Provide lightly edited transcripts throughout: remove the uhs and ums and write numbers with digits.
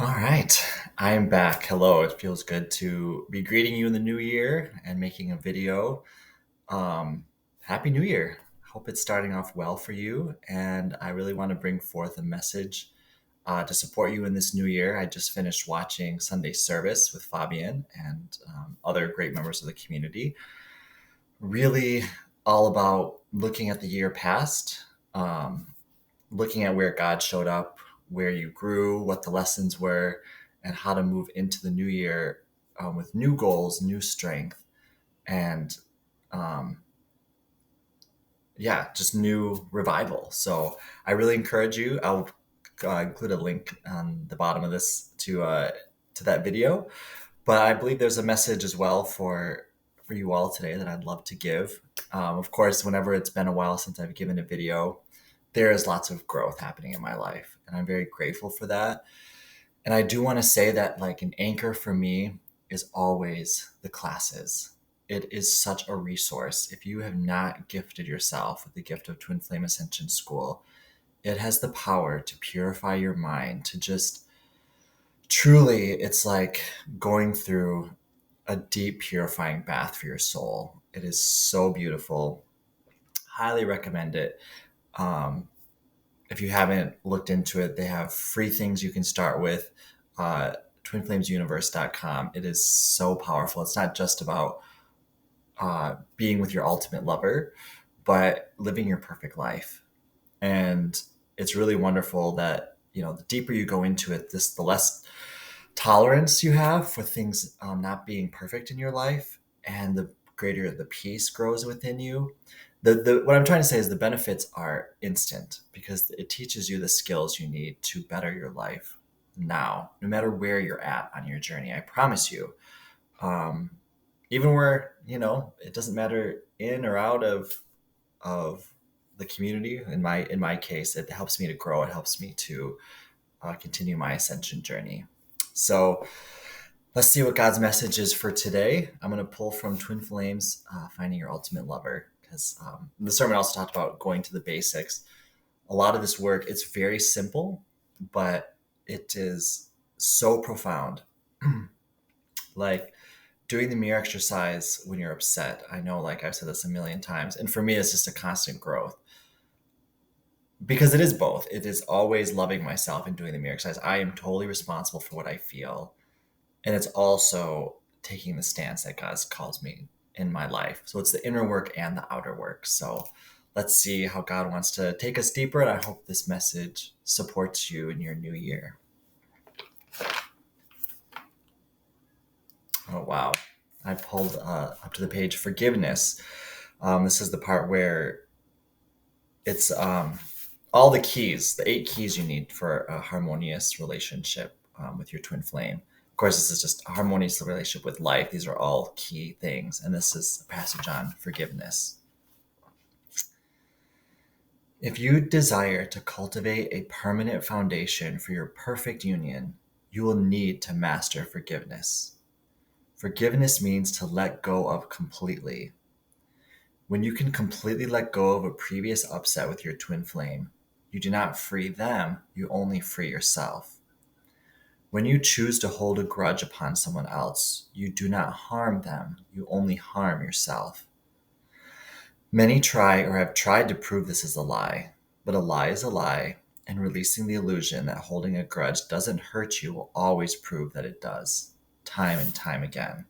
All right, I'm back. Hello, it feels good to be greeting you in the new year and making a video. Um, Happy New Year. Hope it's starting off well for you. And I really want to bring forth a message to support you in this new year. I just finished watching Sunday service with Fabian and other great members of the community. Really all about looking at the year past, um, looking at where God showed up, where you grew, what the lessons were, and how to move into the new year with new goals, new strength, and um, yeah, just new revival. So I really encourage you. I'll include a link on the bottom of this to that video. But I believe there's a message as well for you all today that I'd love to give. Of course, whenever it's been a while since I've given a video, there is lots of growth happening in my life, and I'm very grateful for that. And I do want to say that, like, an anchor for me is always the classes. It is such a resource. If you have not gifted yourself with the gift of Twin Flame Ascension School, it has the power to purify your mind, to just truly, it's like going through a deep purifying bath for your soul. It is so beautiful. Highly recommend it. Um, if you haven't looked into it, they have free things you can start with. Twinflamesuniverse.com. It is so powerful. It's not just about being with your ultimate lover, but living your perfect life. And it's really wonderful that, the deeper you go into it, the less tolerance you have for things not being perfect in your life, and the greater the peace grows within you. What I'm trying to say is the benefits are instant because it teaches you the skills you need to better your life now, no matter where you're at on your journey. I promise you. Um, Even where it doesn't matter in or out of the community. In my case, it helps me to grow. It helps me to continue my ascension journey. So let's see what God's message is for today. I'm going to pull from Twin Flames, Finding Your Ultimate Lover, because the sermon also talked about going to the basics. A lot of this work, it's very simple, but it is so profound. Like doing the mirror exercise when you're upset. I know, like I've said this a million times. And for me, it's just a constant growth because it is both. It is always loving myself and doing the mirror exercise. I am totally responsible for what I feel. And it's also taking the stance that God calls me in my life. So it's the inner work and the outer work. So let's see how God wants to take us deeper. And I hope this message supports you in your new year. Oh, wow. I pulled up to the page forgiveness. This is the part where it's all the keys, the 8 keys you need for a harmonious relationship with your twin flame. Of course, this is just a harmonious relationship with life. These are all key things. And this is a passage on forgiveness. If you desire to cultivate a permanent foundation for your perfect union, you will need to master forgiveness. Forgiveness means to let go of completely. When you can completely let go of a previous upset with your twin flame, you do not free them, you only free yourself. When you choose to hold a grudge upon someone else, you do not harm them, you only harm yourself. Many try or have tried to prove this is a lie, but a lie is a lie, and releasing the illusion that holding a grudge doesn't hurt you will always prove that it does, time and time again.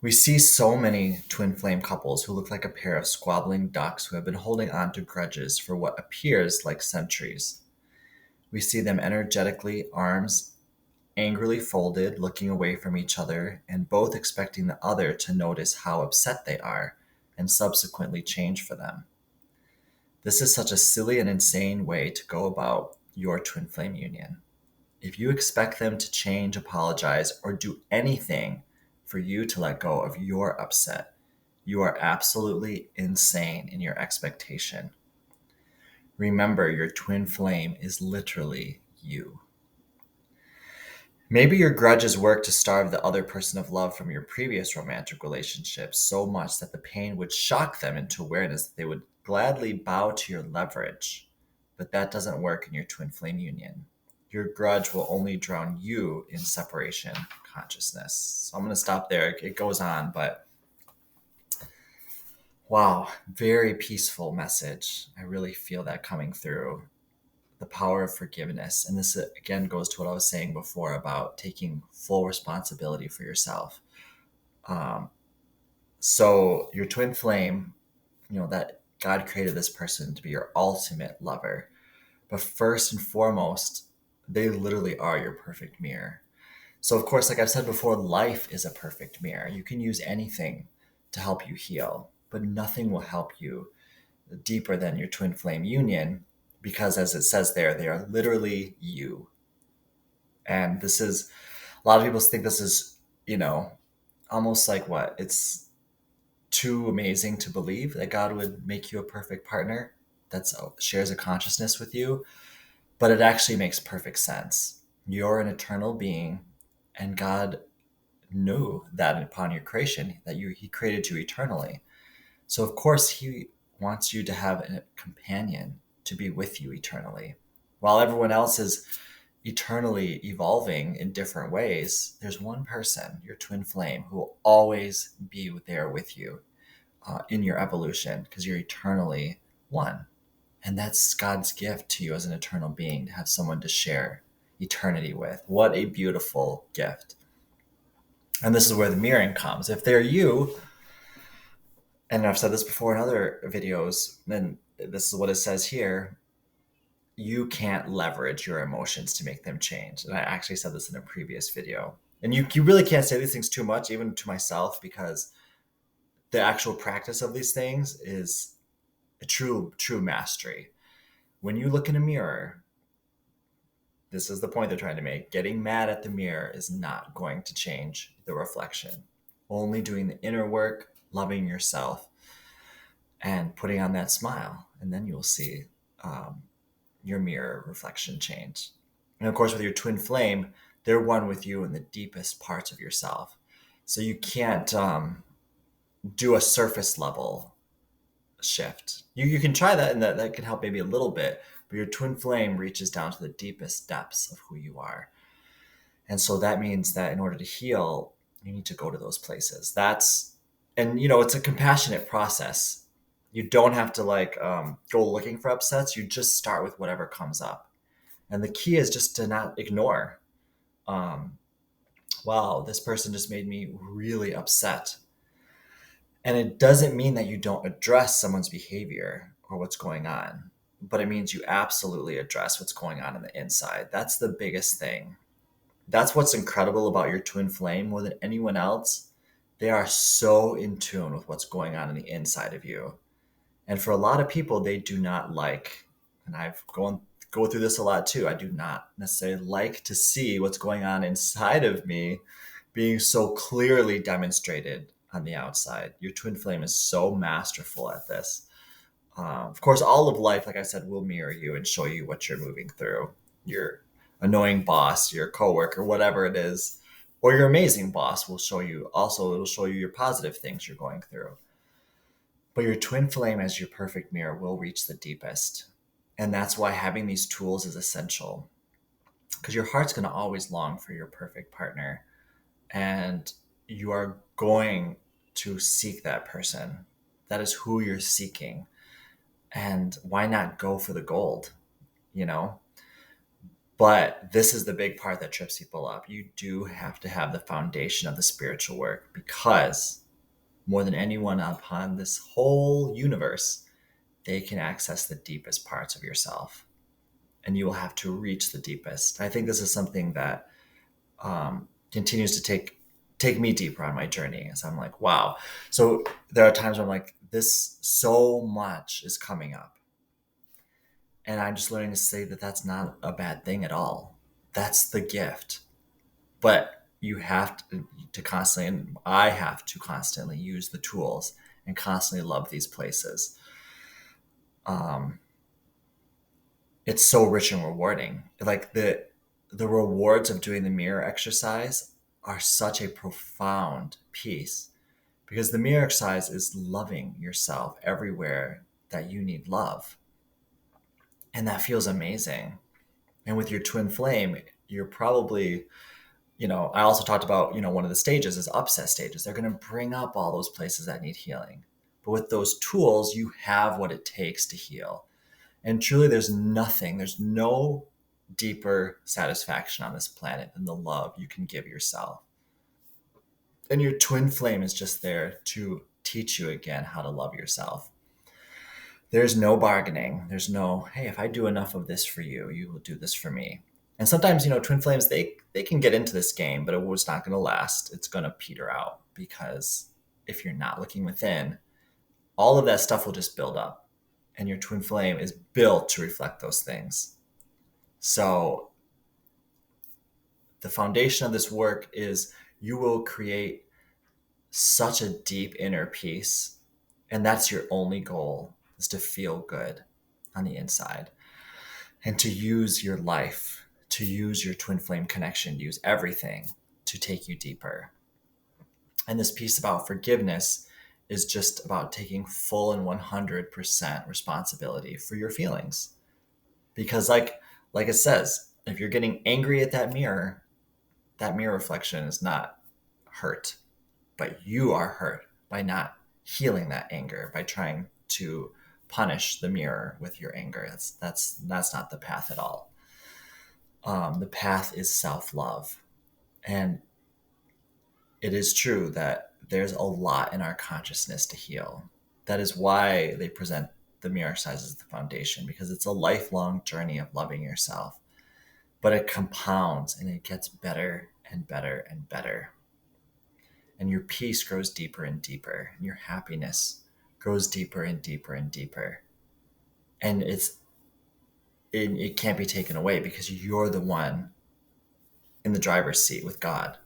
We see so many twin flame couples who look like a pair of squabbling ducks who have been holding on to grudges for what appears like centuries. We see them energetically, arms angrily folded, looking away from each other, and both expecting the other to notice how upset they are and subsequently change for them. This is such a silly and insane way to go about your twin flame union. If you expect them to change, apologize, or do anything for you to let go of your upset, you are absolutely insane in your expectation. Remember, your twin flame is literally you. Maybe your grudges work to starve the other person of love from your previous romantic relationship so much that the pain would shock them into awareness that they would gladly bow to your leverage. But that doesn't work in your twin flame union. your grudge will only drown you in separation consciousness. So I'm going to stop there. It goes on, but wow, very peaceful message. I really feel that coming through. The power of forgiveness. And this again goes to what I was saying before about taking full responsibility for yourself. Um, so your twin flame, that God created this person to be your ultimate lover. But first and foremost, they literally are your perfect mirror. So, of course, like I've said before, life is a perfect mirror. You can use anything to help you heal, but nothing will help you deeper than your twin flame union because, as it says there, they are literally you. And this is, a lot of people think this is, almost like what? It's too amazing to believe that God would make you a perfect partner that shares a consciousness with you. But it actually makes perfect sense. You're an eternal being, and God knew that upon your creation, that He created you eternally. So of course He wants you to have a companion to be with you eternally. While everyone else is eternally evolving in different ways, there's one person, your twin flame, who will always be there with you in your evolution because you're eternally one. And that's God's gift to you as an eternal being, to have someone to share eternity with. What a beautiful gift. And this is where the mirroring comes. If they're you, and I've said this before in other videos, then this is what it says here, you can't leverage your emotions to make them change. And I actually said this in a previous video. And you really can't say these things too much, even to myself, because the actual practice of these things is a true mastery. When you look in a mirror, this is the point they're trying to make. Getting mad at the mirror is not going to change the reflection. Only doing the inner work, loving yourself, and putting on that smile. And then you'll see your mirror reflection change. And of course, with your twin flame, they're one with you in the deepest parts of yourself. So you can't do a surface level shift. You can try that, and that can help maybe a little bit, but your twin flame reaches down to the deepest depths of who you are. And so that means that in order to heal, you need to go to those places. It's a compassionate process. You don't have to go looking for upsets. You just start with whatever comes up. And the key is just to not ignore. Wow, this person just made me really upset. And it doesn't mean that you don't address someone's behavior or what's going on, but it means you absolutely address what's going on the inside. That's the biggest thing. That's what's incredible about your twin flame more than anyone else. They are so in tune with what's going on the inside of you. And for a lot of people, they do not like, and I've go through this a lot too. I do not necessarily like to see what's going on inside of me being so clearly demonstrated on the outside. Your twin flame is so masterful at this. Of course, all of life, like I said, will mirror you and show you what you're moving through. Your annoying boss, your coworker, whatever it is, or your amazing boss will show you. Also, it'll show you your positive things you're going through. But your twin flame as your perfect mirror will reach the deepest. And that's why having these tools is essential, because your heart's going to always long for your perfect partner. And you are going to seek that person. That is who you're seeking. And why not go for the gold, But this is the big part that trips people up. You do have to have the foundation of the spiritual work, because more than anyone upon this whole universe, they can access the deepest parts of yourself. And you will have to reach the deepest. I think this is something that continues to take me deeper on my journey. So I'm like, wow. So there are times where I'm like, this so much is coming up. And I'm just learning to say that that's not a bad thing at all. That's the gift. But you have to constantly, and I have to constantly use the tools and constantly love these places. It's so rich and rewarding. Like the rewards of doing the mirror exercise are such a profound piece, because the mirror exercise is loving yourself everywhere that you need love. And that feels amazing. And with your twin flame, you're probably, I also talked about, one of the stages is upset stages. They're going to bring up all those places that need healing. But with those tools, you have what it takes to heal. And truly, there's no deeper satisfaction on this planet than the love you can give yourself. And your twin flame is just there to teach you again how to love yourself. There's no bargaining. There's no, hey, if I do enough of this for you, you will do this for me. And sometimes, twin flames, they can get into this game, but it's not going to last. It's going to peter out, because if you're not looking within, all of that stuff will just build up. And your twin flame is built to reflect those things. So the foundation of this work is you will create such a deep inner peace. And that's your only goal, is to feel good on the inside. And to use your life, to use your twin flame connection, use everything to take you deeper. And this piece about forgiveness is just about taking full and 100% responsibility for your feelings. Because like it says, if you're getting angry at that mirror reflection is not hurt, but you are hurt by not healing that anger, by trying to punish the mirror with your anger. That's not the path at all. The path is self-love. And it is true that there's a lot in our consciousness to heal. That is why they present the mirror exercise as the foundation, because it's a lifelong journey of loving yourself. But it compounds and it gets better and better and better. And your peace grows deeper and deeper, and your happiness grows deeper and deeper and deeper. And it can't be taken away, because you're the one in the driver's seat with God,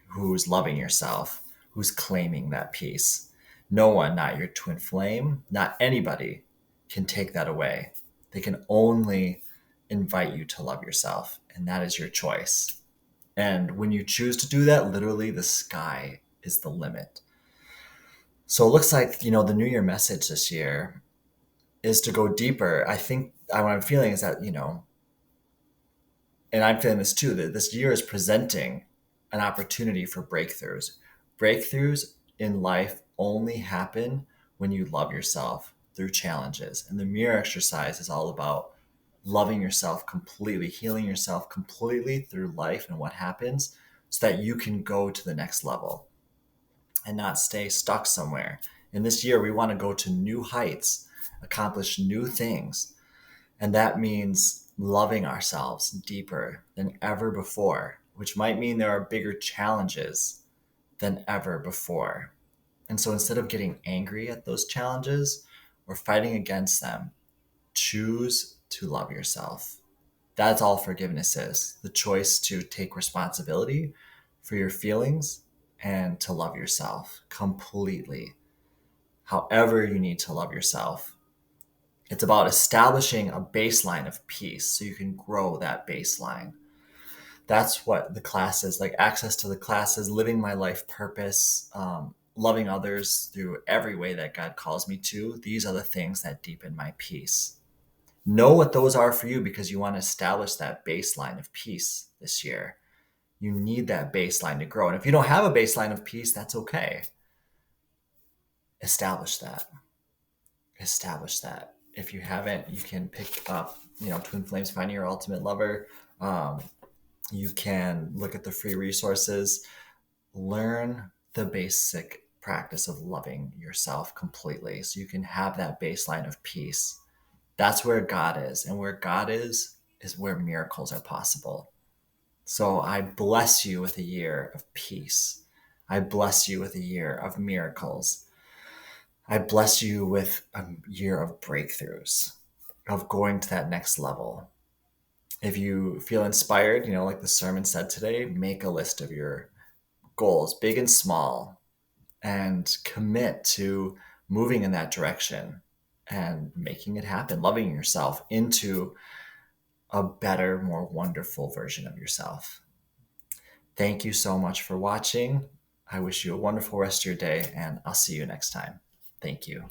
who's loving yourself, who's claiming that peace. No one, not your twin flame, not anybody, can take that away. They can only invite you to love yourself, and that is your choice. And when you choose to do that, literally the sky is the limit. So it looks like, the New Year message this year is to go deeper. I think what I'm feeling is that, and I'm feeling this too, that this year is presenting an opportunity for breakthroughs. Breakthroughs in life only happen when you love yourself through challenges. And the mirror exercise is all about loving yourself completely, healing yourself completely through life and what happens, so that you can go to the next level and not stay stuck somewhere. In this year, we want to go to new heights, accomplish new things. And that means loving ourselves deeper than ever before, which might mean there are bigger challenges than ever before. And so instead of getting angry at those challenges or fighting against them, choose to love yourself. That's all forgiveness is. The choice to take responsibility for your feelings and to love yourself completely. However you need to love yourself. It's about establishing a baseline of peace so you can grow that baseline. That's what the class is, like access to the classes, living my life purpose, loving others through every way that God calls me to. These are the things that deepen my peace. Know what those are for you, because you want to establish that baseline of peace this year. You need that baseline to grow. And if you don't have a baseline of peace, that's okay. Establish that. If you haven't, you can pick up, Twin Flames, Finding Your Ultimate Lover. You can look at the free resources, learn the basic practice of loving yourself completely, so you can have that baseline of peace. That's where God is. And where God is where miracles are possible. So I bless you with a year of peace. I bless you with a year of miracles. I bless you with a year of breakthroughs, of going to that next level. If you feel inspired, like the sermon said today, make a list of your goals, big and small, and commit to moving in that direction and making it happen, loving yourself into a better, more wonderful version of yourself. Thank you so much for watching. I wish you a wonderful rest of your day, and I'll see you next time. Thank you.